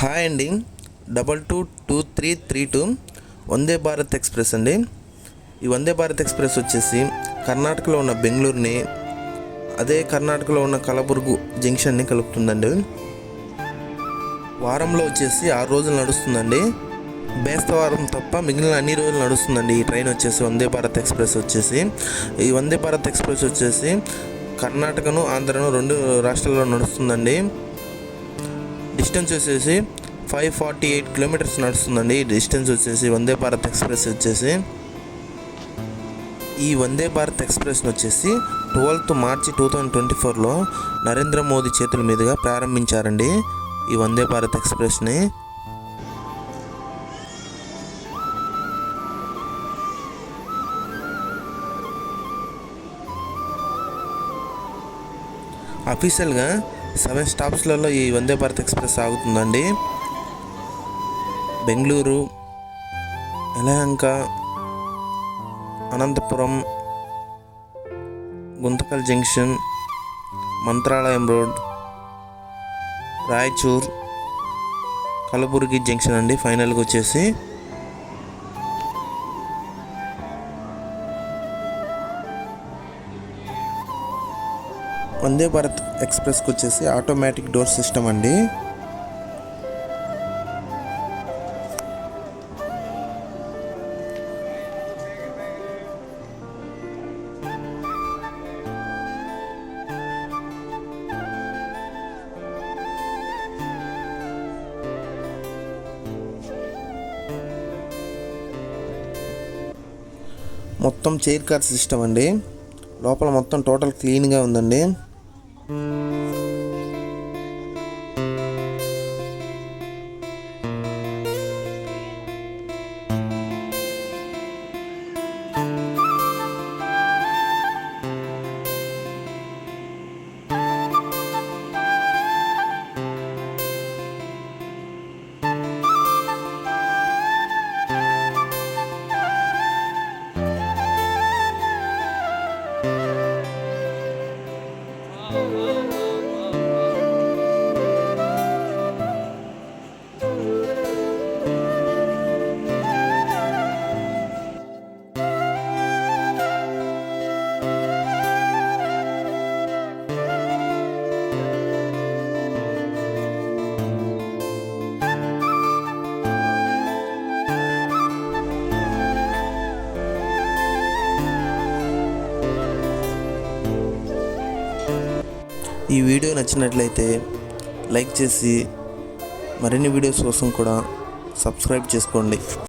Hi అండి. 222332 వందే Bharat express అండి. ఈ వందే భారత్ ఎక్స్ప్రెస్ వచ్చేసి కర్ణాటకలో ఉన్న బెంగళూరుని అదే కర్ణాటకలో ఉన్న కలబుర్గు జంక్షన్ని కలుపుతుందండి. వారంలో వచ్చేసి 6 రోజులు నడుస్తుందండి. బేస్తవారం తప్ప మిగిలిన అన్ని రోజులు నడుస్తుందండి ఈ ట్రైన్ వచ్చేసి. వందే భారత్ ఎక్స్ప్రెస్ వచ్చేసి ఈ వందే భారత్ ఎక్స్ప్రెస్ వచ్చేసి కర్ణాటకను ఆంధ్రను 2 రాష్ట్రాల్లో నడుస్తుందండి. డిస్టెన్స్ వచ్చేసి 548 కిలోమీటర్స్ నడుస్తుందండి. డిస్టెన్స్ వచ్చేసి వందే భారత్ ఎక్స్ప్రెస్ వచ్చేసి. ఈ వందే భారత్ ఎక్స్ప్రెస్ని వచ్చేసి 12th మార్చి 2024లో నరేంద్ర మోదీ చేతుల మీదుగా ప్రారంభించారండి ఈ వందే భారత్ ఎక్స్ప్రెస్ని. అఫీషియల్గా 7 స్టాప్స్లలో ఈ వందే భారత్ ఎక్స్ప్రెస్ ఆగుతుందండి. Bengaluru, Yelahanka, Anantapuram, Guntakal junction, Mantralayam road, Raichur, Kalaburagi junction అండి ఫైనల్గా వచ్చేసి. వందే భారత్ ఎక్స్ప్రెస్కి వచ్చేసి ఆటోమేటిక్ డోర్ సిస్టమ్ అండి. మొత్తం చైర్ కార్ సిస్టమ్ అండి. లోపల మొత్తం టోటల్ క్లీన్గా ఉందండి. ఈ వీడియో నచ్చినట్లయితే లైక్ చేసి మరిన్ని వీడియోస్ కోసం కూడా సబ్స్క్రైబ్ చేసుకోండి.